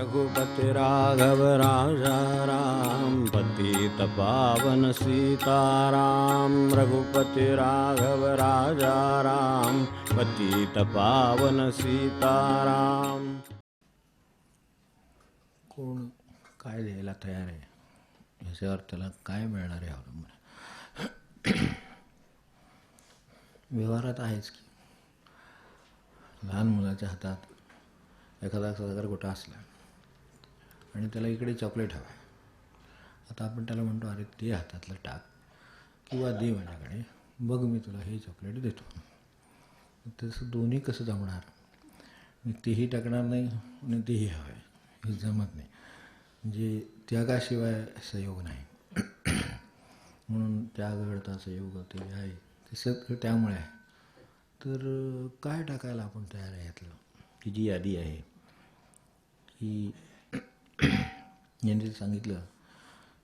रघुपति राघव राजा राम, पतित पावन सीताराम। रघुपति राघव राजा राम, पतित पावन सीताराम। कोण काय द्यायला तयार आहे याच्यावर त्याला काय मिळणार आहे अवलंबून. व्यवहारात आहेच की, लहान मुलाच्या हातात एखादा सागरगोटा असला आणि त्याला इकडे चॉकलेट हवं आहे. आता आपण त्याला म्हणतो, अरे ते हातातलं टाक किंवा दे माझ्याकडे, बघ मी तुला हे चॉकलेट देतो. तसं दोन्ही कसं जमणार? मी तेही टाकणार नाही आणि तेही हवं आहे, हे जमत नाही. म्हणजे त्यागाशिवाय संयोग नाही. म्हणून त्याग घडता संयोग होते आहे, ते सगळं त्यामुळे आहे. तर काय टाकायला आपण तयार आहे यातलं? ही जी यादी आहे ही यांनी सांगितलं,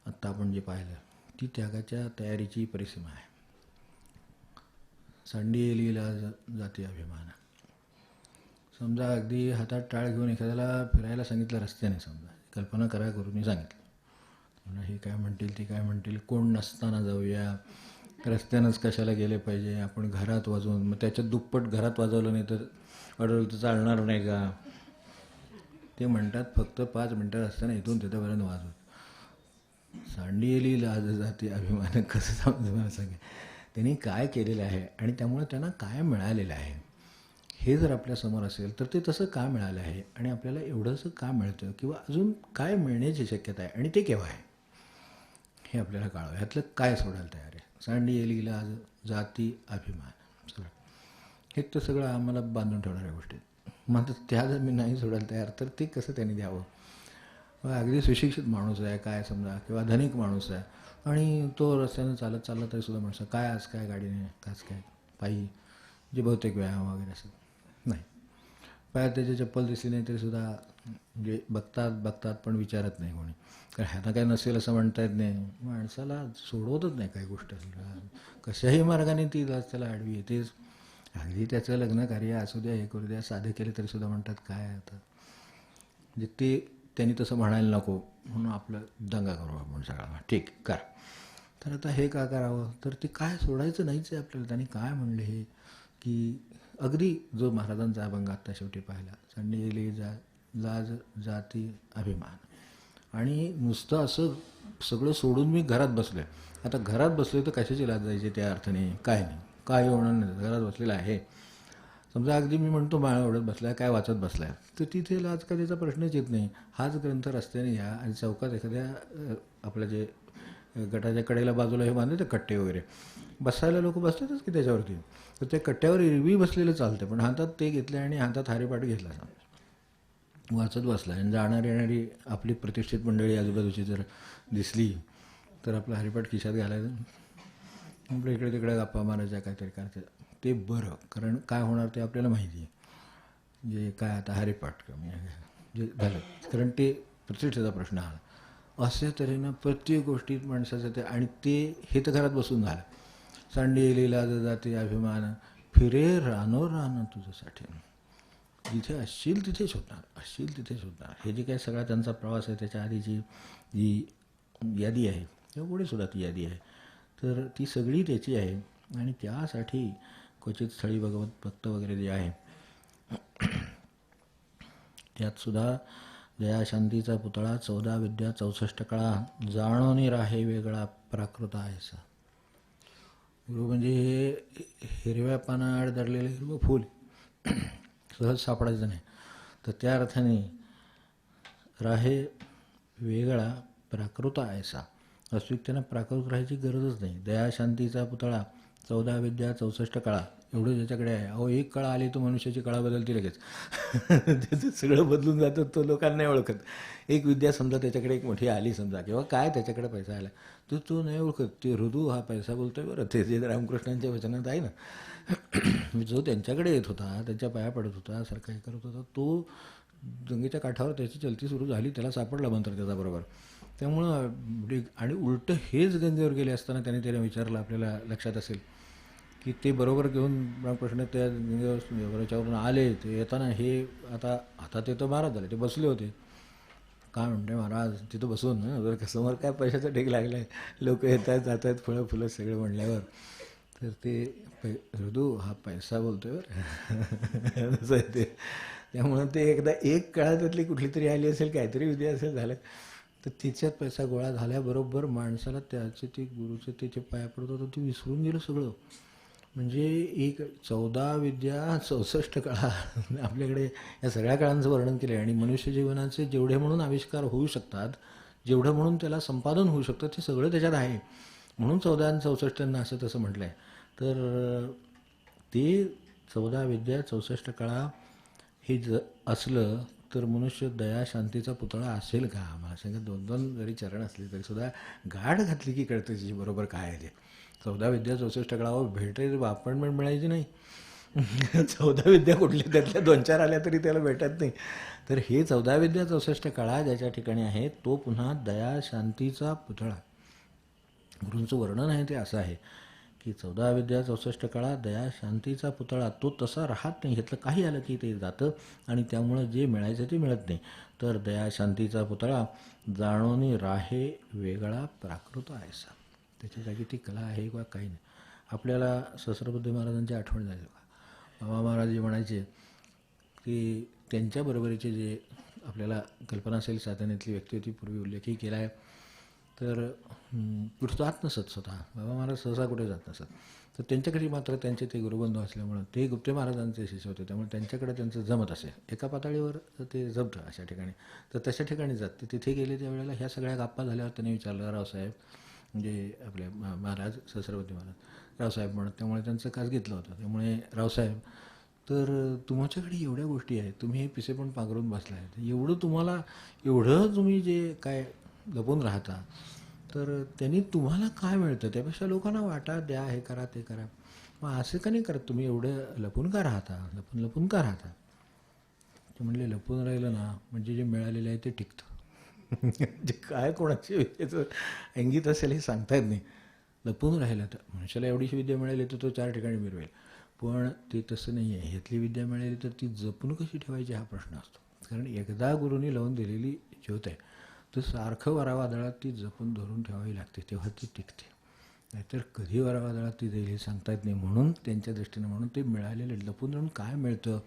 आत्ता आपण जे पाहिलं, ती त्यागाच्या तयारीची परिसीमा आहे. सांडी येलीला जाती अभिमान. समजा अगदी हातात टाळ घेऊन एखाद्याला फिरायला सांगितलं रस्त्याने, समजा कल्पना करा करून सांगितलं, म्हणून हे काय म्हणतील ते काय म्हणतील, कोण नसताना जाऊया, रस्त्यानंच कशाला गेले पाहिजे, आपण घरात वाजवून, मग त्याच्यात दुप्पट घरात वाजवलं नाही तर अडवलं तर चालणार नाही का? ते म्हणतात फक्त 5 मिनटं रस्त्यानं इथून तिथंपर्यंत वाजवत. सांडी येली लाज जाती अभिमान, कसं समजून मला सांगा. त्यांनी काय केलेलं आहे आणि त्यामुळे त्यांना काय मिळालेलं आहे हे जर आपल्यासमोर असेल तर ते तसं का मिळालं आहे आणि आपल्याला एवढंसं का मिळतं किंवा अजून काय मिळण्याची शक्यता आहे आणि ते केव्हा आहे हे आपल्याला कळावं. ह्यातलं काय सोडायला तयार आहे? सांडी येली लाज जाती अभिमान सगळं हे तर सगळं आम्हाला बांधून ठेवणाऱ्या गोष्टी. मात्र त्या जर मी नाही सोडायला तयार तर ते कसं त्यांनी द्यावं? अगदी सुशिक्षित माणूस आहे काय समजा किंवा धनिक माणूस आहे आणि तो रस्त्यानं चालत चालला तरीसुद्धा माणसं काय आज काय गाडीने काच काय पायी, जे बहुतेक व्यायाम वगैरे असं नाही, पायात त्याची चप्पल दिसली नाही तरीसुद्धा म्हणजे बघतात पण विचारत नाही कोणी, कारण ह्यांना काय नसेल असं म्हणता येत नाही. माणसाला सोडवतच नाही काही गोष्ट, कशाही मार्गाने ती त्याला आडवी येतेच. अगदी त्याचं लग्न कार्य असू द्या, हे करू द्या, साधे केले तरीसुद्धा म्हणतात काय आता, म्हणजे ते त्यांनी तसं म्हणायला नको म्हणून आपलं दंगा करू आपण सगळा, ठीक कर. तर आता हे का करावं? तर ते काय सोडायचं नाहीच आहे आपल्याला. त्यांनी काय म्हणले हे की अगदी जो महाराजांचा अभंग आत्ता शेवटी पाहिला, सांडी येली लाज जाती अभिमान, आणि नुसतं असं सगळं सोडून मी घरात बसलो आहे. आता घरात बसलो तर कशाची लाज जायची त्या अर्थाने? काय नाही, काय होणार नाही, घरात बसलेला आहे. समजा अगदी मी म्हणतो माळा ओढत बसला आहे, काय वाचत बसला आहे, तर तिथे लाज का त्याचा प्रश्नच येत नाही. हाच ग्रंथ रस्त्याने या आणि चौकात एखाद्या आपलं जे गटाच्या कडेला बाजूला हे बांधले ते कट्टे वगैरे, बसायला लोक बसतातच की त्याच्यावरती, तर त्या कट्ट्यावर एरवी बसलेलं चालतं, पण हातात ते घेतलं आणि हातात हरिपाठ घेतला, वाचत बसला. आणि जाणारी येणारी आपली प्रतिष्ठित मंडळी आजूबाजूची जर दिसली तर आपलं हरिपाठ खिशात घालायचं, आपलं इकडे तिकडे गप्पा मारायच्या काहीतरी करायचं, ते बरं. कारण काय होणार ते आपल्याला माहिती आहे, जे काय आता हरिपाठ कमी जे झालं, कारण ते प्रतिष्ठेचा प्रश्न आला. अशा तऱ्हेनं प्रत्येक गोष्टीत माणसाचं ते, आणि ते हे तर घरात बसून झालं. सांडी येली लाज जाती अभिमान, फिरे रानो रान तुझ्यासाठी, जिथे असशील तिथे शोधणार, असशील तिथे शोधणार. हे जे काही सगळा त्यांचा प्रवास आहे त्याच्या आधीची जी यादी आहे किंवा पुढे सुद्धा ती यादी आहे, तर ती सगळी त्याची आहे. आणि त्यासाठी क्वचित स्थळी भगवत भक्त वगैरे जे आहे त्यातसुद्धा जया शांतीचा पुतळा, 14 विद्या 64 कळा, जाणोनी राहे वेगळा प्राकृत आहेसा. गुरु म्हणजे हे हिरव्या पानाआड दडलेलं हिरवं फूल सहज सापडायचं नाही, तर त्या अर्थाने राहे वेगळा प्राकृत आहेसा. वास्तविकतेनं प्राकृत राहायची गरजच नाही. दया शांतीचा पुतळा, 14 विद्या 64 कळा, एवढं ज्याच्याकडे आहे. अहो एक कळा आली तर मनुष्याची कळा बदलती लगेच. त्याचं सगळं बदलून जातं, तो लोकांना नाही ओळखत. एक विद्या समजा त्याच्याकडे एक मोठी आली समजा, किंवा काय त्याच्याकडे पैसा आला, तर तो नाही ओळखत. ते हृदू हा पैसा बोलतोय बरं, ते जे रामकृष्णांच्या वचनात आहे ना, जो त्यांच्याकडे येत होता, त्यांच्या पाया पडत होता, सारखं हे करत होता, तो गंगेच्या काठावर त्याची चलती सुरू झाली, त्याला सापडला मंत्र त्याचा बरोबर. त्यामुळं आणि उलटं हेच गंगेवर गेले असताना त्याने विचारलं, आपल्याला लक्षात असेल की ते बरोबर घेऊन रामकृष्ण त्या गंगेवर याच्यावरून आले. ते येताना हे आता ते तर महाराज झाले, ते बसले होते, काय म्हणते महाराज तिथं बसून जर समोर काय पैशाचा ढीग लागला आहे, लोक येत आहेत जात आहेत, फळं फुलं सगळं म्हणल्यावर तर ते हृदू हा पैसा बोलतोय बरं असं आहे ते. त्यामुळं ते एकदा एक काळातली कुठली तरी आली असेल, काहीतरी विद्या असेल झालं, तर तिच्यात पैसा गोळा झाल्याबरोबर माणसाला त्याचे ते गुरुचे त्याचे पाया पडत होतं, ते विसरून गेलं सगळं. म्हणजे एक 14 विद्या 64 कळा आपल्याकडे या सगळ्या काळांचं वर्णन केलं आहे. आणि मनुष्य जीवनाचे जेवढे म्हणून आविष्कार होऊ शकतात, जेवढं म्हणून त्याला संपादन होऊ शकतं, ते सगळं त्याच्यात आहे. म्हणून 14 आणि 64 असं तसं म्हटलं आहे. तर ते 14 विद्या 64 कळा हे असलं तर मनुष्य दया शांतीचा पुतळा असेल का? मला सांगा, 2-2 जरी चरण असले तरीसुद्धा गाठ घातली की कळतं त्याची बरोबर काय आहे ते. 14 विद्या 64 कळावर भेटायची अपॉइंटमेंट मिळायची नाही. 14 विद्या कुठल्या त्यातल्या 2-4 आल्या तरी त्याला भेटत नाही. तर हे 14 विद्या 64 कळा ज्याच्या ठिकाणी आहे तो पुन्हा दया शांतीचा पुतळा. गुरूंचं वर्णन आहे ते असं आहे की 14 विद्या 64 कळा दया शांतीचा पुतळा. तो तसा राहत नाही, ह्यातलं काही आलं की ते जातं आणि त्यामुळं जे मिळायचं ते मिळत नाही. तर दया शांतीचा पुतळा जाणोनी राहे वेगळा प्राकृत आहेसा. त्याच्या जागी ती कला आहे किंवा काही नाही. आपल्याला सहस्रबुद्धे महाराजांची आठवण झाली का? बाबा महाराज जे म्हणायचे की त्यांच्या बरोबरीचे जे आपल्याला कल्पना असेल साधनेतली व्यक्ती होती, पूर्वी उल्लेखही केला आहे. तर कुठं जात नसत स्वतः बाबा महाराज, सहसा कुठे जात नसत. तर त्यांच्याकडे मात्र त्यांचे ते गुरुबंधू असल्यामुळं ते गुप्ते महाराजांचे शिष्य होते, त्यामुळे त्यांच्याकडे त्यांचं जमत असे. एका पातळीवर ते जमतं अशा ठिकाणी. तर तशा ठिकाणी जात ते तिथे गेले त्यावेळेला ह्या सगळ्या गप्पा झाल्यावर त्यांनी विचारलं, रावसाहेब म्हणजे आपले महाराज सहस्रवती महाराज, रावसाहेब म्हणत, त्यामुळे त्यांचं कास घेतलं होतं. त्यामुळे रावसाहेब, तर तुमच्याकडे एवढ्या गोष्टी आहेत, तुम्ही हे पिसे पण पांघरून बसला आहेत, एवढं तुम्ही जे काय लपून राहता, तर त्यांनी तुम्हाला काय मिळतं? त्यापेक्षा लोकांना वाटा द्या, हे करा ते करा. मग असं का नाही करत तुम्ही? एवढं लपून का राहता? लपून का राहता? ते म्हणले, लपून राहिलं ना म्हणजे जे मिळालेलं आहे ते टिकतं. जे काय कोणाची विद्येचं इंगित असेल हे सांगता येत नाही. लपून राहिलं तर मनुष्याला एवढीशी विद्या मिळाली तर तो 4 ठिकाणी मिरवेल, पण ते तसं नाही आहे. ह्यातली विद्या मिळाली तर ती जपून कशी ठेवायची हा प्रश्न असतो. कारण एकदा गुरूंनी लावून दिलेली ज्योत आहे, तर सारखं वारावादळात ती जपून धरून ठेवावी लागते, तेव्हा ती टिकते. नाहीतर कधी वारावादळात ती जाईल हे सांगता येत नाही. म्हणून त्यांच्या दृष्टीने म्हणून ते मिळालेलं लपून धरून काय मिळतं,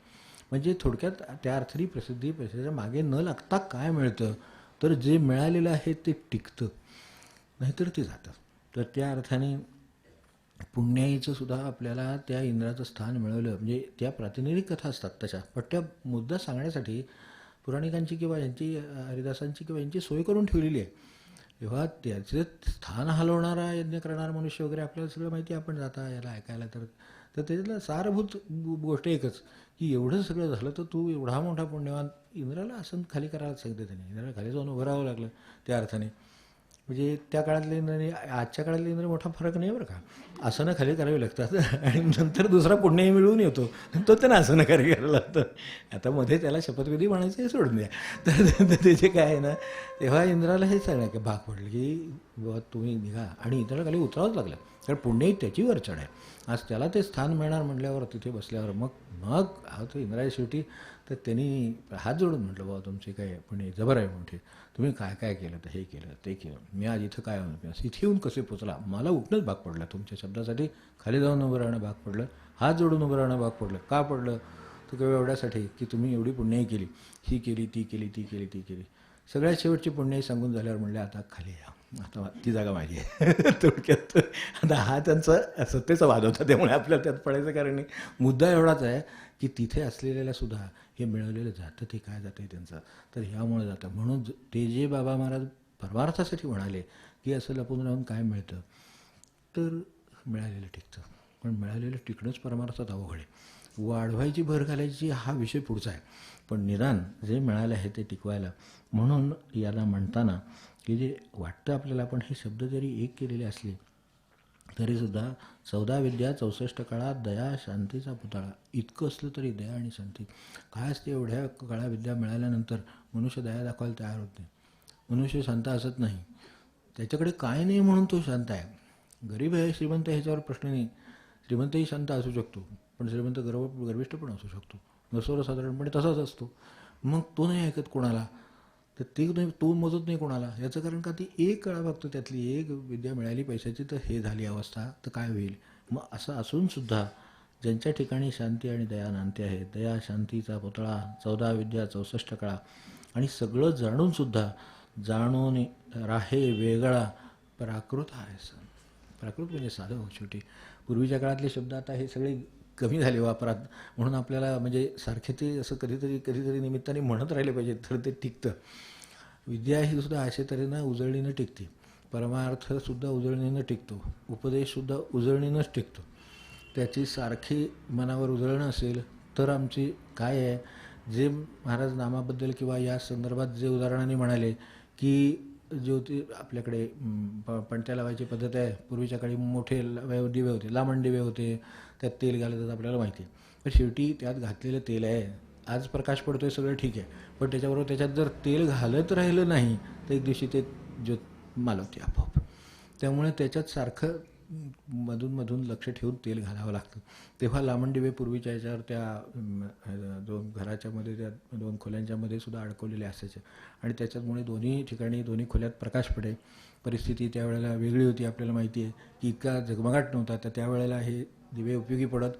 म्हणजे थोडक्यात त्या अर्थी प्रसिद्धी पैशाच्या मागे न लागता काय मिळतं, तर जे मिळालेलं आहे ते टिकतं, नाहीतर ते जातं. तर त्या अर्थाने पुण्याईचं सुद्धा आपल्याला त्या इंद्राचं स्थान मिळवलं. म्हणजे त्या प्रातिनिधिक कथा असतात तशा, पण त्या मुद्दा सांगण्यासाठी पुराणिकांची किंवा यांची हरिदासांची किंवा यांची सोय करून ठेवलेली आहे. तेव्हा त्याचं स्थान हलवणारा यज्ञ करणारा मनुष्य वगैरे आपल्याला सगळं माहिती आहे. आपण जाता याला ऐकायला तर त्याच्यातलं सारभूत गोष्ट एकच की एवढं सगळं झालं तर तू एवढा मोठा पुण्यवान, इंद्राला आसन खाली करायला सांगितलं त्याने. इंद्राला खाली जाऊन उभं राहावं लागलं त्या अर्थाने. म्हणजे त्या काळातले इंद्र आणि आजच्या काळातले इंद्र मोठा फरक नाही बरं का. आसनं खाली करावी लागतात आणि नंतर दुसरा पुण्यही मिळून येतो, तो त्यांना आसनं खाली करायला लागतं. आता मध्ये त्याला शपथविधी म्हणायचं हे सोडून द्या. तर त्याचे काय आहे ना, तेव्हा इंद्राला हे सांगणं की भाग पडलं की बाबा तुम्ही निघा, आणि इंद्राला खाली उतरावंच लागलं. कारण पुण्यही त्याची वरचढ आहे. आज त्याला ते स्थान मिळणार म्हटल्यावर तिथे बसल्यावर मग हा तो इंद्राच्या शेवटी तर त्यांनी हात जोडून म्हटलं, बाबा तुमचे काय पुणे जबर आहे मोठे, तुम्ही काय काय केलं, तर हे केलं ते केलं, मी आज इथं काय इथे येऊन कसे पोचला, मला उठणंच भाग पडलं, तुमच्या शब्दासाठी खाली जाऊन उभं राहणं भाग पडलं, हात जोडून उभं राहणं भाग पडलं. का पडलं? तर केवळ एवढ्यासाठी की तुम्ही एवढी पुण्याई केली, ही केली ती केली ती केली ती केली, सगळ्यात शेवटची पुण्याई सांगून झाल्यावर म्हणले आता खाली या, आता ती जागा माझी आहे. थोडक्यात आता हा त्यांचा सत्तेचा वाद होता, त्यामुळे आपल्याला त्यात पडायचं कारण नाही. मुद्दा एवढाच आहे की तिथे असलेल्याला सुद्धा हे मिळवलेलं जातं, ते काय जातं आहे त्यांचं, तर ह्यामुळे जातं. म्हणून ते जे बाबा महाराज परमार्थासाठी म्हणाले की असं लपून राहून काय मिळतं, तर मिळालेलं टिकतं. पण मिळालेलं टिकणंच परमार्थात अवघड आहे. वाढवायची भर घालायची हा विषय पुढचा आहे, पण निदान जे मिळालं आहे ते टिकवायला. म्हणून याला म्हणताना की जे वाटतं आपल्याला, आपण हे शब्द जरी एक केलेले असले तरीसुद्धा 14 विद्या 64 कळा दया शांतीचा पुतळा, इतकं असलं तरी दया आणि शांती काय असते. एवढ्या कळा विद्या मिळाल्यानंतर मनुष्य दया दाखवायला तयार होत नाही. मनुष्य शांत असत नाही, त्याच्याकडे काय नाही म्हणून तो शांत आहे. गरीब आहे श्रीमंत ह्याच्यावर प्रश्न नाही. श्रीमंतही शांत असू शकतो, पण श्रीमंत गर्विष्ठ पण असू शकतो. नसोर साधारणपणे तसाच असतो. मग तो नाही ऐकत कोणाला, तर ती नाही, तो मोजत नाही कोणाला. याचं कारण का ती एक कळा फक्त त्यातली एक विद्या मिळाली पैशाची, तर हे झाली अवस्था, तर काय होईल. मग असं असूनसुद्धा ज्यांच्या ठिकाणी शांती आणि दया नांदते आहे, दया शांतीचा पुतळा, 14 विद्या 64 कळा, आणि सगळं जाणूनसुद्धा जाणून राहे वेगळा प्राकृत आहे. प्राकृत म्हणजे साधं हो शेवटी. पूर्वीच्या काळातले शब्द आता हे सगळे कमी झाले वापरात, म्हणून आपल्याला म्हणजे सारखे ते असं कधीतरी निमित्ताने म्हणत राहिले पाहिजे, तर ते टिकतं. विद्या ही सुद्धा अशा तऱ्हेनं उजळणीनं टिकते. परमार्थसुद्धा उजळणीनं टिकतो, उपदेशसुद्धा उजळणीनंच टिकतो. त्याची सारखी मनावर उजळणं असेल तर आमची काय आहे, जे महाराज नामाबद्दल किंवा या संदर्भात जे उदाहरणाने म्हणाले की ज्योती आपल्याकडे पणत्या लावायची पद्धत आहे. पूर्वीच्या काळी मोठे दिवे होते, लांबण दिवे होते, त्यात तेल घालतात आपल्याला माहिती आहे. पण शेवटी त्यात घातलेलं तेल आहे. आज प्रकाश पडतोय सगळं ठीक आहे, पण त्याच्याबरोबर त्याच्यात जर तेल घालत राहिलं नाही तर एक दिवशी ते ज्योत मालवते आपोआप. त्यामुळे त्याच्यात सारखं मधून लक्ष ठेवून तेल घालावं लागतं. तेव्हा लांबण दिवे पूर्वीच्या याच्यावर त्या दोन घराच्या मध्ये, त्या 2 खोल्यांच्या मध्ये सुद्धा अडकवलेले असायचे, आणि त्याच्यामुळे दोन्ही ठिकाणी दोन्ही खोल्यात प्रकाश पडे. परिस्थिती त्यावेळेला वेगळी होती, आपल्याला माहिती आहे की इतका झगमगाट नव्हता, तर त्यावेळेला हे दिवे उपयोगी पडत.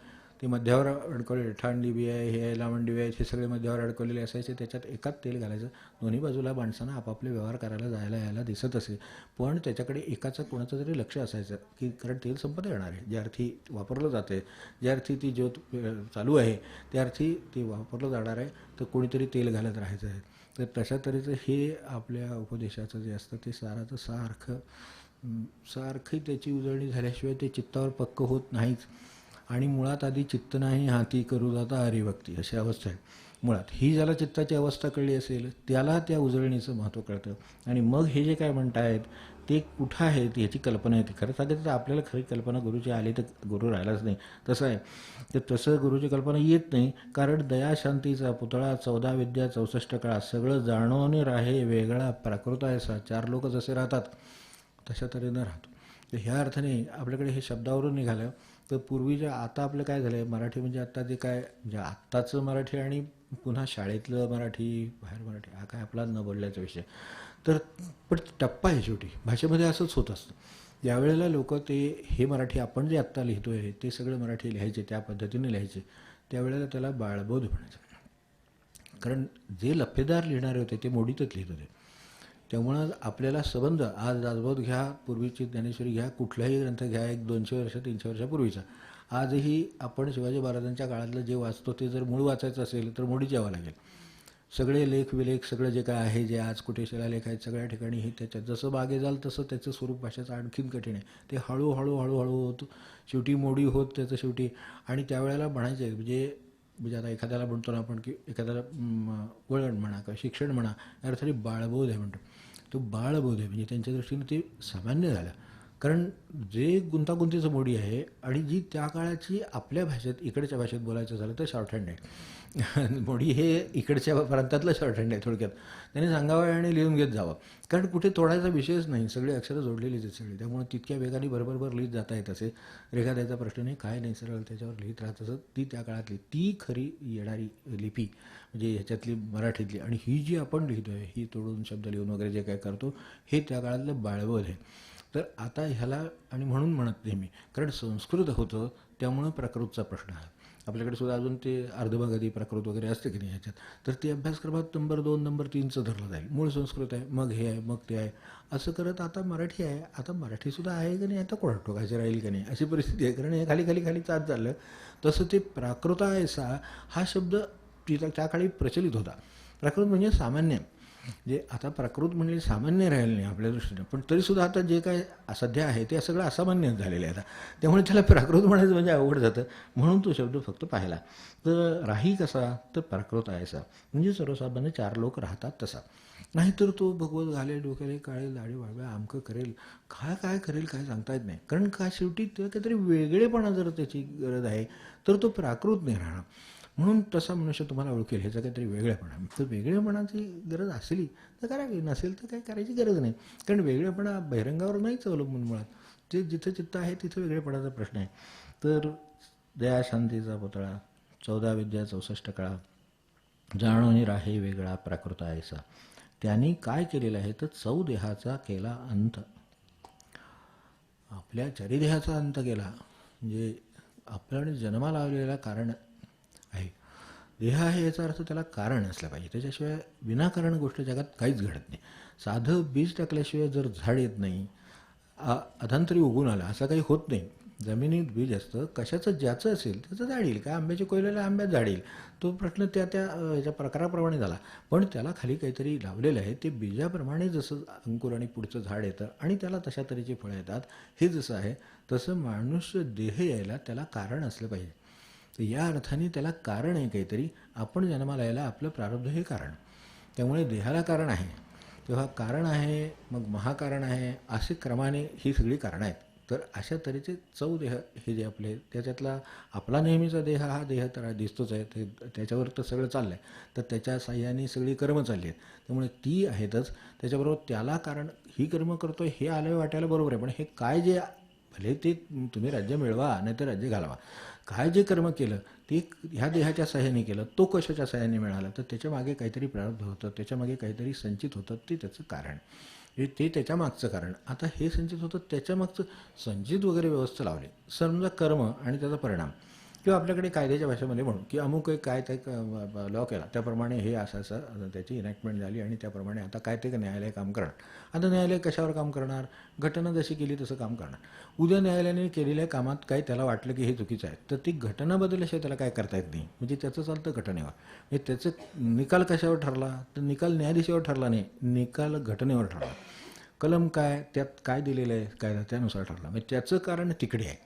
ते मध्यावर अडकवलेले ठाण दिवे आहे, हे आहे लांबण दिवे आहेत, हे सगळे मध्यावर अडकवलेले असायचे. त्याच्यात एकात तेल घालायचं. दोन्ही बाजूला माणसांना आपापले व्यवहार करायला जायला यायला दिसत असे, पण त्याच्याकडे एकाचं कोणाचं तरी लक्ष असायचं की कारण तेल संपत येणार आहे. ज्या अर्थी वापरलं जातं आहे, ज्या अर्थी ती ज्योत चालू आहे, त्या अर्थी ते वापरलं जाणार आहे, तर कोणीतरी तेल घालत राहायचं आहे. तर तशा तऱ्हेचं हे आपल्या उपदेशाचं जे असतं ते सारखी त्याची उजळणी झाल्याशिवाय ते चित्तावर पक्क होत नाहीच. आणि मुळात आधी चित्त नाही हाती करू जाता हरिभक्ती, अशी अवस्था आहे मुळात. ही ज्याला चित्ताची अवस्था कळली असेल त्याला त्या उजळणीचं महत्त्व कळतं. आणि मग हे जे काय म्हणतायत ते कुठं आहेत याची कल्पना येते. खरं सांगायचं तर आपल्याला खरी कल्पना गुरुची आली तर गुरु राहिलाच नाही, तसं आहे. तर तसं गुरुची कल्पना येत नाही, कारण दया शांतीचा पुतळा, 14 विद्या 64 कळा, सगळं जाणवणे राहे वेगळा प्राकृत आहे. 4 लोक जसे राहतात तशा तऱ्हेनं राहतो. तर ह्या अर्थाने आपल्याकडे हे शब्दावरून निघालं. तर पूर्वीच्या, आता आपलं काय झालं आहे, मराठी म्हणजे आत्ता जे काय म्हणजे आत्ताचं मराठी आणि पुन्हा शाळेतलं मराठी, बाहेर मराठी, हा काय आपला न बोलल्याचा विषय. तर पण टप्पा आहे शेवटी. भाषेमध्ये असंच होत असतं. ज्यावेळेला लोक ते हे मराठी आपण जे आत्ता लिहितो आहे ते सगळं मराठी लिहायचे, त्या पद्धतीने लिहायचे, त्यावेळेला त्याला बाळबोध म्हणायचं. कारण जे लफेदार लिहिणारे होते ते मोडीतच लिहित होते. त्यामुळं आपल्याला संबंध आज दासबोध घ्या, पूर्वीची ज्ञानेश्वरी घ्या, कुठलाही ग्रंथ घ्या, एक 200 वर्ष 300 वर्षापूर्वीचा, आजही आपण शिवाजी महाराजांच्या काळातलं जे वाचतो ते जर मूळ वाचायचं असेल तर मोडीत यावं लागेल. सगळे लेख विलेख सगळं जे काय आहे, जे आज कुठे शिलालेख आहेत सगळ्या ठिकाणी, हे त्याच्यात जसं मागे जाल तसं त्याचं स्वरूप भाषेचं आणखीन कठीण आहे. ते हळूहळू होत शेवटी मोडी होत त्याचं शेवटी. आणि त्यावेळेला म्हणायचे म्हणजे आता एखाद्याला म्हणतो ना आपण की एखाद्याला वळण म्हणा किंवा शिक्षण म्हणा, या अर्थाने बाळबोध आहे म्हणतो. तो बाळबोध आहे म्हणजे त्यांच्या दृष्टीने ते सामान्य झालं. कारण जे गुंतागुंतीचं मोडी आहे आणि जी त्या काळाची आपल्या भाषेत, इकडच्या भाषेत बोलायचं झालं तर शॉर्टहँड आहे. मोडी हे इकडच्या प्रांतातलं शॉर्टहँड आहे थोडक्यात. त्याने सांगावं आणि लिहून घेत जावं, कारण कुठे तोडायचा विषयच नाही, सगळे अक्षरं जोडलेलीच आहेत सगळी. त्यामुळे तितक्या वेगाने बरोबर लिहित जाता येत असे. रेखा द्यायचा प्रश्न नाही, काय नाही, सरळ त्याच्यावर लिहित राहत असत. ती त्या काळातली ती खरी येणारी लिपी म्हणजे ह्याच्यातली मराठीतली. आणि ही जी आपण लिहितो आहे ही तोडून शब्द लिहून वगैरे जे काय करतो हे त्या काळातलं बाळबोध आहे. तर आता ह्याला, आणि म्हणून म्हणत नेहमी, कारण संस्कृत होतं त्यामुळं प्राकृतचा प्रश्न आहे. आपल्याकडे सुद्धा अजून ते अर्धभागादी प्राकृत वगैरे असते की नाही ह्याच्यात, तर ते अभ्यासक्रमात नंबर 2 नंबर 3चं धरलं जाईल. मूळ संस्कृत आहे, मग हे आहे, मग ते आहे, असं करत आता मराठी आहे. आता मराठीसुद्धा आहे की नाही आता कोणा ठोकायचं राहील की नाही अशी परिस्थिती आहे. कारण हे खाली चाच झालं. तसं ते प्राकृत आहे हा शब्द त्या काळी प्रचलित होता. प्राकृत म्हणजे सामान्य, जे आता प्राकृत म्हणजे सामान्य राहिलं नाही आपल्या दृष्टीने, पण तरीसुद्धा आता जे काय सध्या आहे ते सगळं असामान्य झालेलं आहे आता. त्यामुळे त्याला प्राकृत म्हणायचं म्हणजे अवघड जातं. म्हणून तो शब्द फक्त पाहिला. तर राही कसा, तर प्राकृत आहे म्हणजे सर्वसामान्य 4 लोक राहतात तसा. नाहीतर तो भगवत घाले डोक्याले काळे दाढी वाळव्या अमकं करेल, काय करेल काय सांगता येत नाही. कारण का शेवटी ते काहीतरी वेगळेपणा जर त्याची गरज आहे तर तो प्राकृत नाही राहणार. म्हणून तसा मनुष्य तुम्हाला ओळखेल ह्याचा काहीतरी वेगळेपणा. तर वेगळेपणाची गरज असली तर करावी, नसेल तर काही करायची गरज नाही. कारण वेगळेपणा बहिरंगावर नाहीच अवलंबून. मुळात ते जिथं चित्त आहे तिथं वेगळेपणाचा प्रश्न आहे. तर दया शांतीचा पुतळा, 14 विद्या 64 कळा, जाणोनी राहे वेगळा प्राकृत आहेसा. त्यांनी काय केलेलं आहे तर चौदेहाचा केला अंत. आपल्या चरिदेहाचा अंत केला. म्हणजे आपल्याकडे जन्माला आलेला कारण आहे. देह आहे याचा अर्थ त्याला कारण असलं पाहिजे. त्याच्याशिवाय विनाकारण गोष्ट जगात काहीच घडत नाही. साधं बीज टाकल्याशिवाय जर झाड येत नाही, अधांतरी उगून आला असं काही होत नाही. जमिनीत बीज असतं, कशाचं ज्याचं असेल त्याचं झाड येईल. काय आंब्याच्या कोयल्याला आंब्यात झाड येईल. तो प्रश्न त्या त्या ह्याच्या प्रकाराप्रमाणे झाला. पण त्याला खाली काहीतरी लावलेलं आहे. ते बीजाप्रमाणे जसं अंकुर आणि पुढचं झाड येतं आणि त्याला तशा तऱ्हेची फळं येतात. हे जसं आहे तसं मनुष्य देह यायला त्याला कारण असलं पाहिजे. तर या अर्थाने त्याला कारण आहे काहीतरी. आपण जन्माला यायला आपलं प्रारब्ध हे कारण. त्यामुळे देहाला कारण आहे. तेव्हा कारण आहे, मग महाकारण आहे, असे क्रमाने ही सगळी कारणं आहेत. तर अशा तऱ्हेचे चौदेह हे जे आपले, त्याच्यातला आपला नेहमीचा देह हा देह तर दिसतोच आहे. ते त्याच्यावर तर सगळं चाललं आहे. तर त्याच्या साह्याने सगळी कर्म चालली आहेत. त्यामुळे ती आहेतच. त्याच्याबरोबर त्याला कारण ही कर्म करतोय हे आलं वाटायला बरोबर आहे. पण हे काय जे भले ते तुम्ही राज्य मिळवा नाही तर राज्य घालवा, काय जे कर्म केलं ते ह्या देहाच्या साह्याने केलं, तो कशाच्या साह्याने मिळाला तर त्याच्या मागे काहीतरी प्रारब्ध होतं, त्याच्या मागे काहीतरी संचित होतं. ते त्याचं कारण, ते त्याच्या मागचं कारण. आता हे संचित होतं त्याच्या मागचं संचित वगैरे व्यवस्था लावली. समजा कर्म आणि त्याचा परिणाम, किंवा आपल्याकडे कायद्याच्या भाषेमध्ये म्हणून की अमुक एक काय ते लॉ केला त्याप्रमाणे हे असं असं त्याची इनॅक्टमेंट झाली आणि त्याप्रमाणे आता काय ते न्यायालय काम करणार. आता न्यायालय कशावर काम करणार? घटना जशी केली तसं काम करणार. उद्या न्यायालयाने केलेल्या कामात काही त्याला वाटलं की हे चुकीचं आहे तर ती घटना बदलल्याशिवाय त्याला काय करता येत नाही. म्हणजे त्याचं चालतं घटनेवर. म्हणजे त्याचं निकाल कशावर ठरला तर निकाल न्यायाधीशावर ठरला नाही, निकाल घटनेवर ठरला. कलम काय, त्यात काय दिलेलं आहे कायदा त्यानुसार ठरला. म्हणजे त्याचं कारण तिकडे आहे.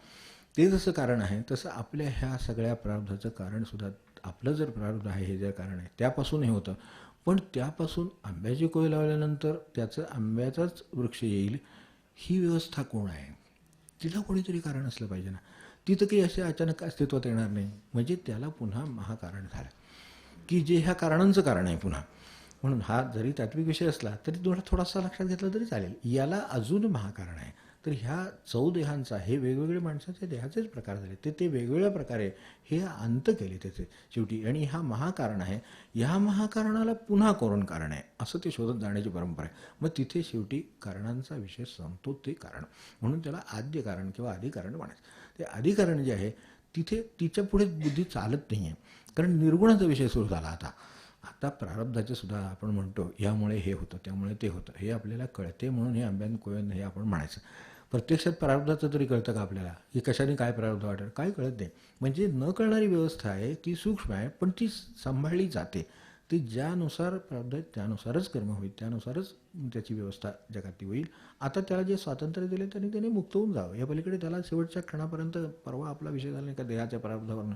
ते जसं कारण आहे तसं आपल्या ह्या सगळ्या प्रारब्धाचं कारणसुद्धा, आपलं जर प्रारब्ध आहे हे जे कारण आहे त्यापासून हे होतं. पण त्यापासून आंब्याची कोय लावल्यानंतर त्याचं आंब्याचाच वृक्ष येईल ही व्यवस्था कोण आहे? तिला कोणीतरी कारण असलं पाहिजे ना. ती तर काही असे अचानक अस्तित्वात येणार नाही. म्हणजे त्याला पुन्हा महाकारण झालं की जे ह्या कारणांचं कारण आहे पुन्हा. म्हणून हा जरी तात्विक विषय असला तरी थोडासा लक्षात घेतला तरी चालेल. याला अजून महाकारण आहे. तर ह्या चौदेहांचा, हे वेगवेगळे माणसाचे देहाचेच प्रकार झाले, ते वेगवेगळ्या प्रकारे हे अंत केले त्याचे शेवटी. आणि हा महाकारण आहे. ह्या महाकारणाला पुन्हा कोण कारण आहे असं ते शोधत जाण्याची परंपरा आहे. मग तिथे शेवटी कारणांचा विषय संपतो ते कारण. म्हणून त्याला आद्य कारण किंवा आदिकारण म्हणायचं. ते आदिकारण जे आहे तिथे तिच्या पुढे बुद्धी चालत नाही आहे. कारण निर्गुणाचा विषय सुरू झाला आता प्रारब्धाचे सुद्धा आपण म्हणतो यामुळे हे होतं त्यामुळे ते होतं, हे आपल्याला कळते म्हणून हे आंब्यान कोयन हे आपण म्हणायचं. प्रत्यक्षात प्रारब्धाचं तरी कळतं का आपल्याला की कशाने काय प्रारब्ध वाटेल? काय कळत नाही. म्हणजे न कळणारी व्यवस्था आहे, ती सूक्ष्म आहे पण ती सांभाळली जाते. ती ज्यानुसार प्रारब्ध आहे त्यानुसारच कर्म होईल, त्यानुसारच त्याची व्यवस्था जगात होईल. आता त्याला जे स्वातंत्र्य दिले त्याने मुक्त होऊन जावं. या पलीकडे त्याला शेवटच्या क्षणापर्यंत, परवा आपला विषय झाला नाही का देहाच्या प्रारब्धावरनं,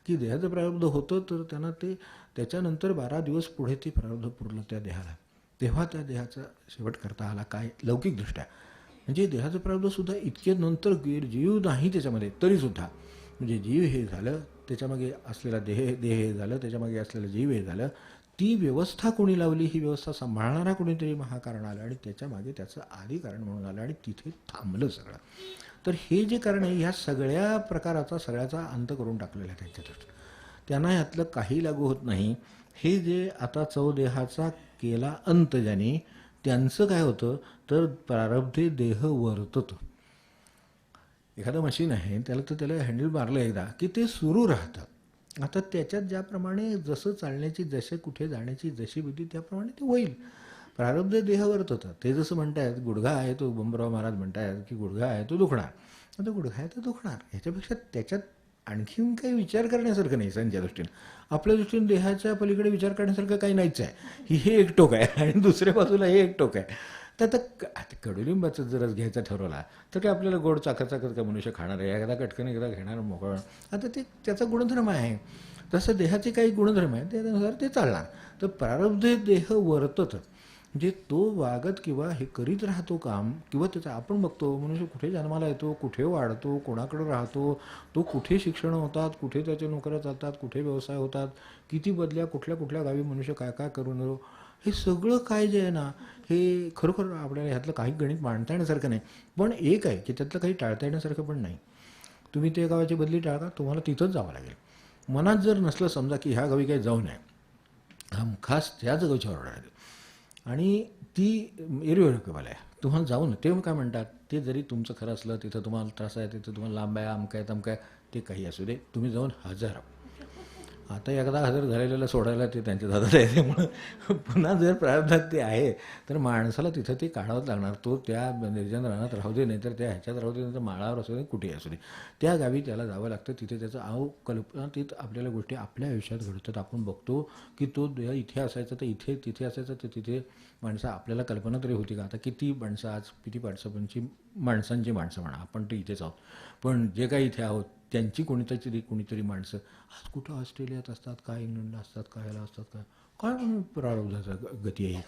की देहाचं प्रारब्ध होतं तर त्यांना ते त्याच्यानंतर 12 दिवस पुढे ते प्रारब्ध पुरलं त्या देहाला. तेव्हा त्या देहाचा शेवट करता आला काय लौकिकदृष्ट्या. म्हणजे देहाचं प्रारब्धसुद्धा इतके नंतर जीव नाही त्याच्यामध्ये तरीसुद्धा, म्हणजे जीव हे झालं, त्याच्यामागे असलेला देह हे झालं, त्याच्यामागे असलेलं जीव हे झालं. ती व्यवस्था कोणी लावली, ही व्यवस्था सांभाळणारा कोणीतरी महाकारण आलं आणि त्याच्यामागे त्याचं आदिकारण म्हणून आलं आणि तिथे थांबलं सगळं. तर हे जे कारण आहे ह्या सगळ्या प्रकाराचा सगळ्याचा अंत करून टाकलेला आहे त्यांच्या दृष्टीत. त्यांना यातलं काही लागू होत नाही. हे जे आता चौदेहाचा केला अंत ज्याने, त्यांचं काय होतं तर प्रारब्धे देह वर्तत. एखादं मशीन आहे त्याला हँडल मारलं एकदा की ते सुरू राहतं. आता त्याच्यात ज्याप्रमाणे जसं चालण्याची, जसे कुठे जाण्याची जशी बुद्धी त्याप्रमाणे ते होईल. प्रारब्ध देह वर्तत. ते जसं म्हणतायत गुडघा आहे तो, बंबराव महाराज म्हणतायत की गुडघा आहे तो दुखणार. आता गुडघा आहे तो दुखणार, ह्याच्यापेक्षा त्याच्यात आणखीन काही विचार करण्यासारखं नाही त्यांच्या दृष्टीनं. आपल्या दृष्टीने देहाच्या पलीकडे विचार करण्यासारखं काही नाहीच आहे. हे एक टोक आहे आणि दुसऱ्या बाजूला हे एक टोक आहे. तर आता कडुलिंबाचं जर घ्यायचा ठरवला तर काय आपल्याला गोड चाकत का मनुष्य खाणार आहे? एकदा कटकन एकदा घेणार मोकळं. आता ते त्याचा गुणधर्म आहे. तसं देहाचे काही गुणधर्म आहेत त्यानुसार ते चालणार. तर प्रारब्ध देह वर्तत. म्हणजे तो वागत किंवा हे करीत राहतो काम, किंवा त्याचा आपण बघतो मनुष्य कुठे जन्माला येतो, कुठे वाढतो, कोणाकडे राहतो, तो कुठे शिक्षण होतात, कुठे त्याचे नोकऱ्या चालतात, कुठे व्यवसाय होतात, किती बदल्या, कुठल्या कुठल्या गावी मनुष्य काय काय करून, हे सगळं काय जे आहे ना, हे खरोखर आपल्याला ह्यातलं काही गणित मांडता येण्यासारखं नाही. पण एक आहे की त्यातलं काही टाळता येण्यासारखं पण नाही. तुम्ही ते गावाची बदली टाळता, तुम्हाला तिथंच जावं लागेल. मनात जर नसलं समजा की ह्या गावी काही जाऊ नये, खास त्याच गावची ऑर्डर आहे आणि ती इरिव्होकेबल आहे. तुम्हाला जाऊन ते काय म्हणतात, ते जरी तुमचं खरं असलं, तिथं तुम्हाला त्रास आहे, तिथं तुम्हाला लांब आहे, अमकं आहे तमकं आहे, ते काही असू दे, तुम्ही जाऊन हजर आहात. आता एकदा हजर झालेल्याला सोडायला ते त्यांच्या हातात आहे. त्यामुळं पुन्हा जर प्रारब्धात ते आहे तर माणसाला तिथं ते काढावंच लागणार. तो त्या निर्जन रानात राहू दे, नाहीतर त्या ह्याच्यात राहू दे, नाहीतर माळावर असू दे, कुठेही असू दे, त्या गावी त्याला जावं लागतं. तिथे त्याचं कल्पनातीत आपल्याला गोष्टी आपल्या आयुष्यात घडतात. आपण बघतो की तो इथे असायचा तर इथे, तिथे असायचं तर तिथे. माणसं आपल्याला कल्पना तरी होती का? आता किती माणसं, आज किती माणसांची माणसं म्हणा, आपण तर इथेच आहोत, पण जे काही इथे आहोत त्यांची कोणीतरी माणसं आज कुठं ऑस्ट्रेलियात असतात, काय इंग्लंडला असतात, काय ह्याला असतात, काय प्रारब्धाचा गती आहे.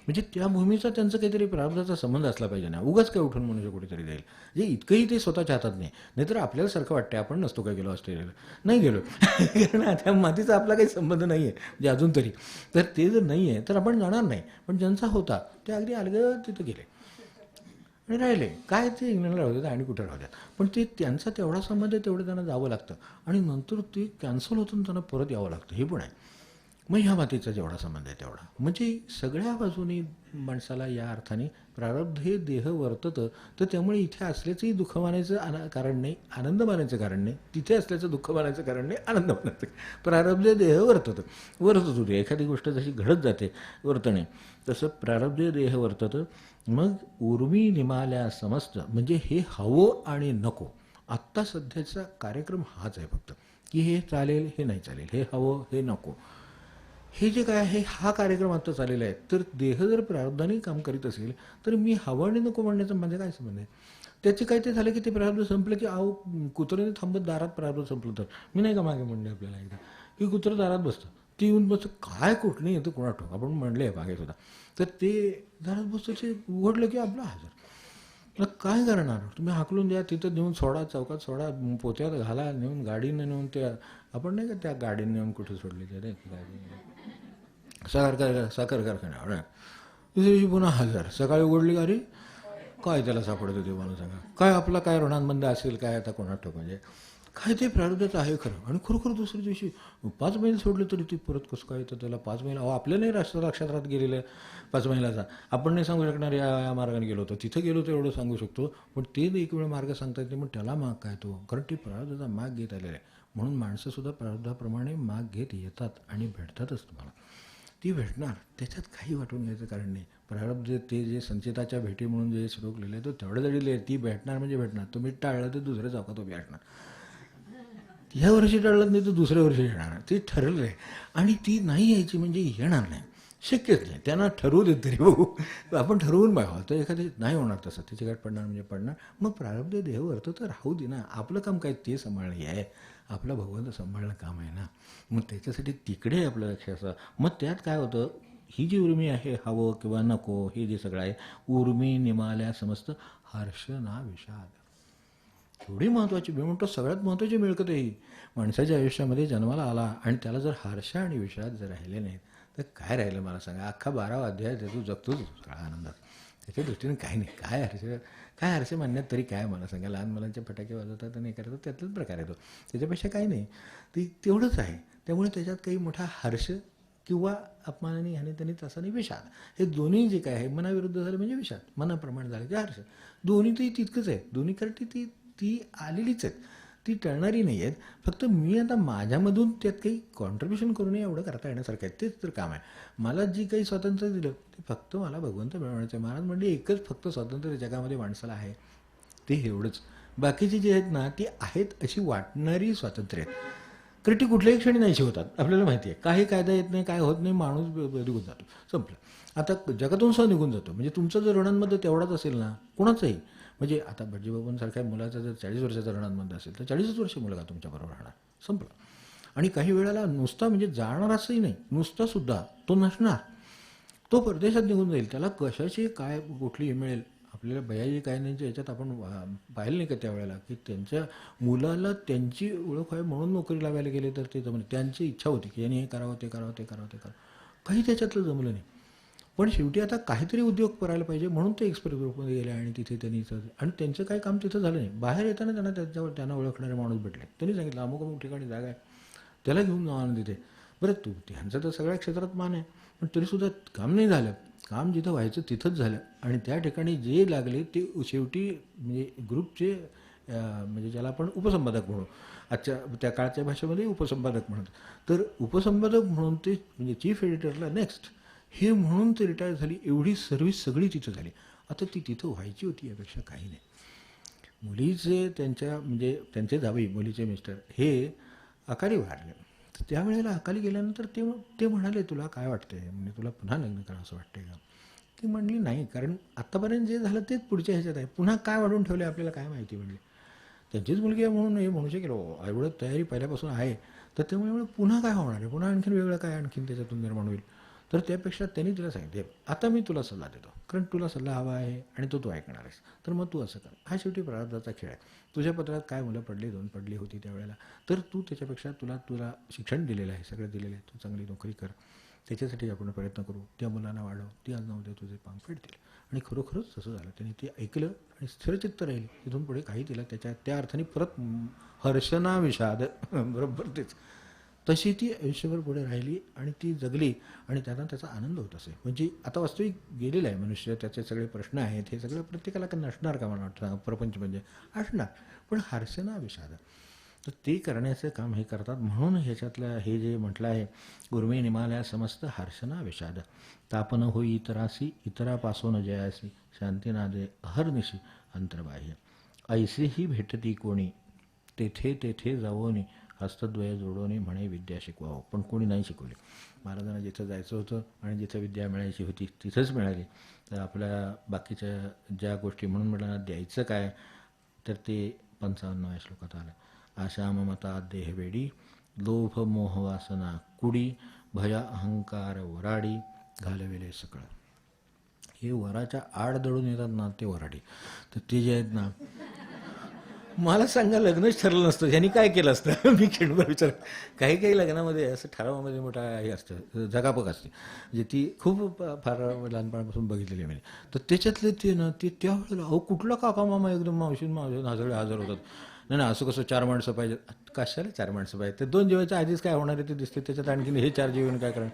म्हणजे त्या भूमीचा त्यांचं काहीतरी प्रारब्धाचा संबंध असला पाहिजे ना. उगाच काय उठून मनुष्य कुठेतरी जाईल. म्हणजे इतकंही ते स्वतःच्या हातात नाही. नाहीतर आपल्याला सारखं वाटतं आपण नसतो काय गेलो ऑस्ट्रेलियाला, नाही गेलो कारण त्या मातीचा आपला काही संबंध नाही आहे म्हणजे अजून तरी. तर ते जर नाही आहे तर आपण जाणार नाही. पण ज्यांचा होता ते अगदी अलगद तिथं गेले आणि राहिले. काय ते इंग्लंडला राहू द्यात आणि कुठं राहू द्यात, पण ते त्यांचा तेवढा संबंध आहे, तेवढं त्यांना जावं लागतं आणि नंतर ते कॅन्सल होतं, त्यांना परत यावं लागतं. हे पण आहे. मग ह्या मातीचा जेवढा संबंध आहे तेवढा, म्हणजे सगळ्या बाजूनी माणसाला या अर्थाने प्रारब्ध हे देह वर्ततं. तर त्यामुळे इथे असल्याचंही दुःख मानायचं कारण नाही, आनंद मानायचं कारण नाही. तिथे असल्याचं दुःख मानायचं कारण नाही, आनंद मानायचं. प्रारब्ध देह वर्तत होते. एखादी गोष्ट जशी घडत जाते वर्तणे, तसं प्रारब्ध देह वर्ततं. मग उर्मी निमाल्या समस्त, म्हणजे हे हवं आणि नको. आत्ता सध्याचा कार्यक्रम हाच आहे फक्त, की हे चालेल, हे नाही चालेल, हे हवं, हे नको. हे जे काय आहे हा कार्यक्रम आता चाललेला आहे. तर देह जर प्रारब्धाने काम करीत असेल तर मी हवं आणि नको म्हणण्याचा माझा काय संबंध आहे? त्याचे काय ते झालं की ते प्रारब्ध संपलं की अहो कुत्र्याने थांबत दारात प्रारब्ध संपलं तर. मी नाही का मागे म्हणले आपल्याला एकदा की कुत्रं दारात बसतं, ती येऊन बसतं, काय कुठं नाही येतं कोणा ठोक, आपण म्हणले आहे मागे सुद्धा. तर ते दारात बसतं, ते उघडलं की आपलं हजर. मग काय करणार? तुम्ही हाकलून द्या, तिथं नेऊन सोडा, चौकात सोडा, पोत्यात घाला, नेऊन गाडीनं नेऊन त्या, आपण नाही का त्या गाडीने नेऊन कुठे सोडली ते रे गाडी, साखर कारखान्यावर. दुसऱ्या दिवशी पुन्हा हजर. सकाळी उघडली, अरे काय त्याला सापडतं ते मला सांगा. काय आपला काय ऋणांबंध असेल काय आता कोणा ठोक, म्हणजे काय ते प्रारब्धाचं आहे खरं. आणि खरोखर दुसऱ्या दिवशी 5 मैल सोडले तरी ती परत कसं काय येतं त्याला 5 मैल. अहो आपल्या नाही लक्षात राहत गेलेलं आहे 5 मैलाचा. आपण नाही सांगू शकणार या मार्गाने गेलो होतो, तिथं गेलो होतो एवढं सांगू शकतो, पण ते एक वेळ मार्ग सांगता येते. मग त्याला माग काय तो, कारण ती प्रारब्धाचा माग घेत आलेला आहे. म्हणून माणसंसुद्धा प्रारब्धाप्रमाणे माग घेत येतात आणि भेटतातच तुम्हाला. ती भेटणार, त्याच्यात काही वाटून घ्यायचं कारण नाही. प्रारब्ध ते जे संचिताच्या भेटी म्हणून जे श्लोक लिहिले तो तेवढं जरी लिहिले, ती भेटणार म्हणजे भेटणार. तुम्ही टाळलं तर दुसऱ्या चौकात उभी असणार. ह्या वर्षी टाळलं नाही तर दुसऱ्या वर्षी येणार, ते ठरलं आहे. आणि ती नाही यायची म्हणजे येणार नाही, शक्यच नाही. त्यांना ठरवू देत तरी बघू, आपण ठरवून बघावं. तर एखादी नाही होणार तसं, त्याची गाठ पडणार म्हणजे पडणार. मग प्रारब्ध देह वरतं तर राहू दे ना, आपलं काम काय ते सांभाळणे आहे, आपलं भगवंत सांभाळणं काम आहे ना. मग त्याच्यासाठी तिकडे आपलं लक्ष असं. मग त्यात काय होतं, ही जी उर्मी आहे, हवं किंवा नको, हे जे सगळं आहे, उर्मी निमाल्या समस्त हर्ष ना विषाद. एवढी महत्त्वाची, मी म्हणतो सगळ्यात महत्त्वाची मिळकत आहे ही. माणसाच्या आयुष्यामध्ये जन्माला आला आणि त्याला जर हर्ष आणि विषाद जर राहिले नाहीत तर काय राहिलं मला सांगा. अख्खा 12वा अध्याय तू जगतोच सगळा आनंदात. त्याच्या दृष्टीने काय नाही. काय हर्ष म्हणण्यात तरी काय मला सांगा. लहान मुलांचे फटाके वाजवतात आणि हे करतात, त्यातलाच प्रकार आहे तो. त्याच्यापेक्षा काही नाही, ती तेवढंच आहे. त्यामुळे त्याच्यात काही मोठा हर्ष किंवा अपमानाने ह्याने त्यांनी तसा नाही विषाद, हे दोन्ही जे काय आहे मनाविरुद्ध झालं म्हणजे विषाद, मनाप्रमाणे झालं की हर्ष. दोन्ही ते तितकंच आहे. दोन्ही कारण ती आलेलीच आहेत, ती टळणारी नाही आहेत. फक्त मी आता माझ्यामधून त्यात काही कॉन्ट्रीब्युशन करू नये एवढं करता येण्यासारखं आहे, तेच तर काम आहे. मला जी काही स्वातंत्र्य दिलं ते फक्त मला भगवंत मिळवण्याचं आहे. महाराज म्हणजे एकच फक्त स्वातंत्र्य जगामध्ये माणसाला आहे ते एवढंच. बाकीची जी आहेत ना ती आहेत अशी वाटणारी स्वातंत्र्य आहेत, कारण ती कुठल्याही क्षणी नाहीशी होतात. आपल्याला माहिती आहे काही कायदा येत नाही, काय होत नाही, माणूस निघून जातो, संपलं. आता जगातून सह निघून जातो. म्हणजे तुमचं जर ऋणांमध्ये तेवढाच असेल ना कोणाचंही, म्हणजे आता भटजीबाबांसारख्या मुलाचा जर 40 वर्षाचा ऋणांमध्ये असेल तर 40च वर्ष मुलगा तुमच्याबरोबर राहणार, संपलं. आणि काही वेळेला नुसता म्हणजे जाणार असंही नाही, नुसता सुद्धा तो नसणार, तो परदेशात निघून जाईल. त्याला कशाची काय कुठली मिळेल आपल्याला बयाजी काय नाही याच्यात आपण पाहिलं नाही का त्यावेळेला, की त्यांच्या मुलाला त्यांची ओळख आहे म्हणून नोकरी लावायला गेले तर ते जमलं. त्यांची इच्छा होती की यांनी हे करावं ते करावं ते करावं ते करावं, काही त्याच्यातलं जमलं नाही. पण शेवटी आता काहीतरी उद्योग करायला पाहिजे म्हणून ते एक्सप्रेस ग्रुपमध्ये गेले आणि तिथे त्यांनी आणि त्यांचं काही काम तिथं झालं नाही. बाहेर येताना त्यांना ओळखणारे माणूस भेटले. त्यांनी सांगितलं अमुक अमुक ठिकाणी जागा आहे, त्याला घेऊन जाऊ तिथे. बरं त्यांचं तर सगळ्या क्षेत्रात मान आहे, पण तरीसुद्धा काम नाही झालं. काम जिथं व्हायचं तिथंच झालं आणि त्या ठिकाणी जे लागले ते शेवटी म्हणजे ग्रुपचे म्हणजे ज्याला आपण उपसंपादक म्हणू, आजच्या त्या काळच्या भाषेमध्ये उपसंपादक म्हणतात, तर उपसंपादक म्हणून ते म्हणजे चीफ एडिटरला नेक्स्ट हे म्हणून ते रिटायर झाली. एवढी सर्व्हिस सगळी तिथं झाली. आता ती तिथं व्हायची होती यापेक्षा काही नाही. मुलीचे त्यांच्या म्हणजे त्यांचे जावई मुलीचे मिस्टर हे अकाली वारले. तर त्यावेळेला अकाली गेल्यानंतर ते म्हणाले तुला काय वाटतंय म्हणजे तुला पुन्हा लग्न करावं असं वाटतंय का? ती म्हणली नाही, कारण आत्तापर्यंत जे झालं तेच पुढच्या ह्याच्यात आहे, पुन्हा काय वाढून ठेवले आपल्याला काय माहिती. म्हणली त्यांचीच मुलगी आहे म्हणून हे म्हणू शकेल एवढं तयारी पहिल्यापासून आहे, तर त्यामुळे पुन्हा काय होणार आहे, पुन्हा आणखीन वेगळं काय आणखीन त्याच्यातून निर्माण होईल. तर त्यापेक्षा त्यांनी तिला सांगितले आता मी तुला सल्ला देतो, कारण तुला सल्ला हवा आहे आणि तो तू ऐकणार आहेस, तर मग तू असं कर. हा शेवटी प्रारब्धाचा खेळ आहे. तुझ्या पत्रात काय मुलं पडली 2 पडली होती त्यावेळेला, तर तू त्याच्यापेक्षा तुला शिक्षण दिलेलं आहे, सगळं दिलेलं आहे, तू चांगली नोकरी कर, त्याच्यासाठी आपण प्रयत्न करू, त्या मुलांना वाढव, ती आज नव्हते तुझे पांग फेडतील. आणि खरोखरच तसं झालं. त्यांनी ते ऐकलं आणि स्थिरचित्त राहिली. तिथून पुढे काही तिला त्या अर्थाने परत हर्षना विषाद बरोबर तेच तशी ती आयुष्यभर पुढे राहिली आणि ती जगली आणि त्यांना त्याचा आनंद होत असे. म्हणजे आता वास्तविक गेलेलं आहे मनुष्य, त्याचे सगळे प्रश्न आहेत, हे सगळं प्रत्येकाला का नसणार का मला वाटतं, प्रपंच म्हणजे असणार, पण हर्षना विषाद तर ते करण्याचं काम हे करतात. म्हणून ह्याच्यातलं हे जे म्हटलं आहे उर्मी निमाल्या समस्त हर्षना विषाद तापन होई इतरासी इतरापासून जयासी शांतीनादे अहर्निशी अंतर्बाह्य ऐसेही भेटती कोणी तेथे तेथे जावोनी हस्तद्वय जोडोनी म्हणे विद्या शिकवावं. पण कोणी नाही शिकवली. महाराजांना जिथं जायचं होतं आणि जिथं विद्या मिळायची होती तिथंच मिळाली. तर आपल्या बाकीच्या ज्या गोष्टी म्हणून म्हटलं द्यायचं काय, तर ते 55व्या श्लोकात आलं. आशा ममता देहवेडी लोभ मोह वासना कुडी भया अहंकार वराडी घालविले सकळ. हे वराच्या आड दळून येतात ना ते वराडी, तर ते जे आहेत ना, मला सांगा लग्नच ठरलं नसतं ह्यांनी काय केलं असतं. मी क्षणभर विचार काही काही लग्नामध्ये असं ठरावामध्ये मोठा हे असतं, जगापक असते, म्हणजे ती खूप फार लहानपणापासून बघितलेली मी. तर त्याच्यातले ते ना ते त्यावेळेला कुठला काका मामा एकदम मावशी सगळे हजर होतात. नाही असं कसं 4 माणसं पाहिजेत, कशाला 4 माणसं पाहिजे, ते 2 जेवायच्या आधीच काय होणार आहे ते दिसते, त्याच्यात आणखीन हे 4 जेवण काय करणार,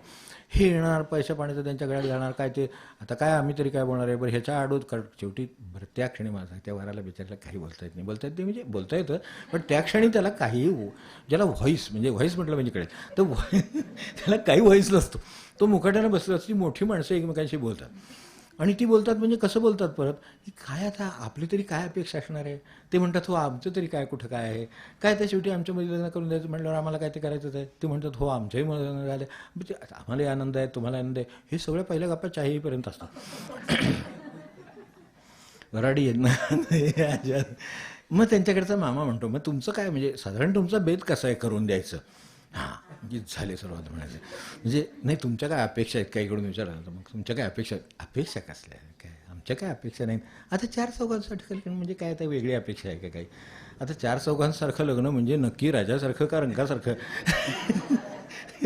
हे येणार पैसा पाण्याचं त्यांच्या गळ्यात जाणार काय, ते आता काय आम्ही तरी काय बोलणार आहे. बरं ह्याच्या आडूत शेवटी बरं त्या क्षणी माझा त्या वराला बिचारायला काही बोलता येत नाही, बोलता येत ते म्हणजे बोलता येतं, पण त्या क्षणी त्याला काही ज्याला व्हॉईस म्हणजे व्हॉईस म्हटलं म्हणजे कळेल, तर त्याला काही व्हॉईस नसतो. तो मुकाट्यानं बसला असती. मोठी माणसं एकमेकांशी बोलतात आणि ती बोलतात म्हणजे कसं बोलतात परत की काय आता आपली तरी काय अपेक्षा असणार आहे. ते म्हणतात हो आमचं तरी काय कुठं काय आहे काय, त्या शेवटी आमच्यामध्ये लग्न करून द्यायचं म्हटल्यावर आम्हाला काय ते करायचंच आहे. ते म्हणतात हो आमच्याही मला लग्न झालं, म्हणजे आम्हालाही आनंद आहे तुम्हाला आनंद आहे. हे सगळं पहिल्या गप्पा चाहीपर्यंत असतात. वराडी आहेत ना. मग त्यांच्याकडचा मामा म्हणतो मग तुमचं काय म्हणजे साधारण तुमचा बेत कसा आहे करून द्यायचं. हां म्हणजे झाले सर्वात म्हणायचं, म्हणजे नाही तुमच्या काय अपेक्षा आहेत काहीकडून विचारलं तर मग तुमच्या काय अपेक्षा अपेक्षा कसल्या काय आमच्या काय अपेक्षा नाहीत. आता 4 चौघांसाठी लग्न म्हणजे काय आता वेगळी अपेक्षा आहे का काही. आता 4 चौघांसारखं लग्न म्हणजे नक्की राजासारखं का रंगासारखं.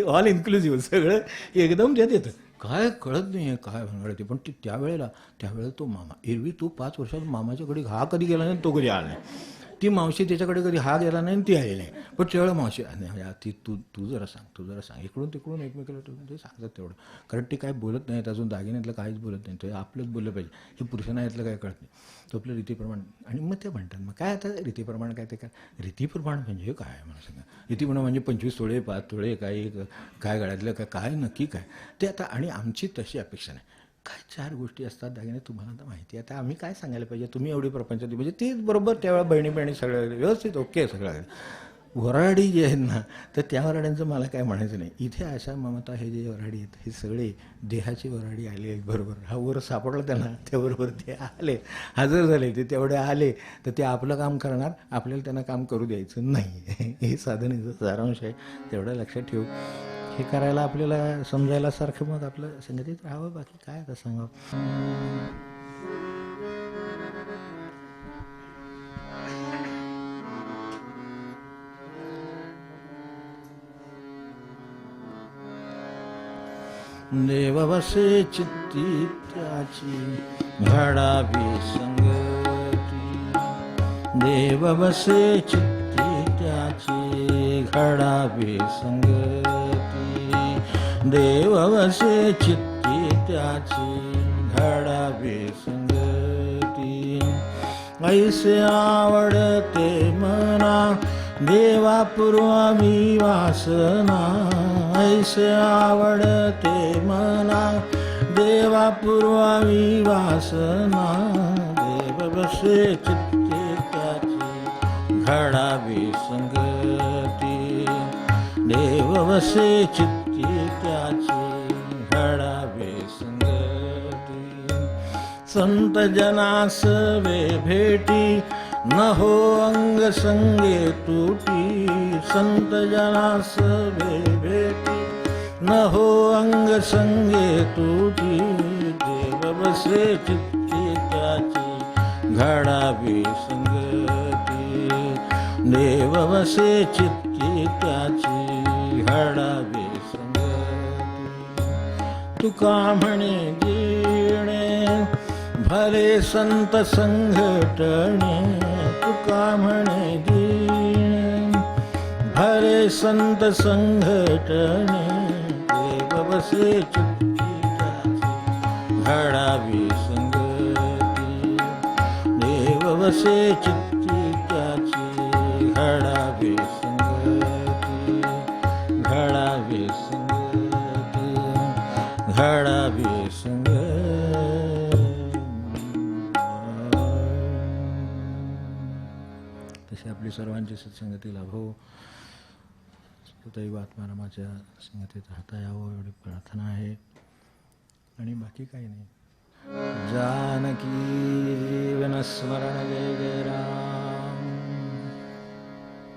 ऑल इन्क्लुझिव्ह सगळं एकदम त्यात येतं. काय कळत नाही आहे काय होणार ते. पण ती त्यावेळेला तो मामा एरवी तो 5 वर्षात मामाच्याकडे हा कधी गेला नाही तो कधी आला नाही. ती मावशी त्याच्याकडे कधी हा गेला नाही ती आली नाही. पण त्यावेळेला मावशी ती तू जरा सांग इकडून तिकडून एकमेकाला ते सांगतात तेवढं, कारण ती काय बोलत नाहीत अजून दागिन्यातलं काहीच बोलत नाही. ते आपलंच बोललं पाहिजे. हे पुरुषांना यातलं काय कळत नाही. तो आपलं रीतीप्रमाण आणि मग ते म्हणतात मग काय आता रीतीप्रमाण काय ते काय रीतीप्रमाण म्हणजे काय मला सांगा. रीतीप्रमाण म्हणजे 25 तोळे 5 तोळे काय गळ्यातलं काय नक्की काय ते आता. आणि आमची तशी अपेक्षा नाही. काय 4 गोष्टी असतात दागिने तुम्हाला तर माहिती आहे. आता आम्ही काय सांगायला पाहिजे, तुम्ही एवढी प्रपंचात म्हणजे ती बरोबर त्यावेळेला बहिणी सगळं व्यवस्थित ओके सगळं. वराडी जे आहेत ना तर त्या वराड्यांचं मला काय म्हणायचं नाही. इथे आशा ममता हे जे वराडी आहेत हे सगळे देहाची वराडी आली आहेत बरोबर. हा वर सापडला त्यांना त्याबरोबर ते आले हजर झाले. ते तेवढे आले तर ते आपलं काम करणार, आपल्याला त्यांना काम करू द्यायचं नाही. हे साधनेचं सारांश आहे. तेवढं लक्षात ठेवू. हे करायला आपल्याला समजायला सारखं मग आपलं संगतीत राहावं. बाकी काय आता सांगावं. देव बसे चित्ती त्याची घडावी संगती. देव बसे चित्ती त्याची घडावी संगती. देव बसे चित्ती त्याची घडावी संगती. ऐसे आवडते मना देवा पुरवावी वासना. ऐसे आवडते मना देवा पुरवावी वासना. देव बसे चित्ते त्याची घडावी संगती. देव बसे चित्ती त्याची घडावे संगती. संत जनास वे भेटी न हो अंग संगे तुटी. संत जनास वे भेटी न हो अंग संगे तुटी. देव बसे चित्ती त्याची घडावी संगती. देव बसे चित्ती त्याची घडावी संगती. तुका म्हणे जिणे भले संत संघटणे. तुका म्हणे जिणे भले संत संघटणे. देव बसे चित्ती त्याची घडावी संगती. देव बसे चित्ती त्याची घडावी संगती. घडावी संगती. घडावी संगती. तशी आपली सर्वांची सत्संगती लाभो. दैव आत्मारामाच्या संगतीत राहता यावं एवढी प्रार्थना आहे आणि बाकी काही नाही. जानकी जीवन स्मरण जय जय राम.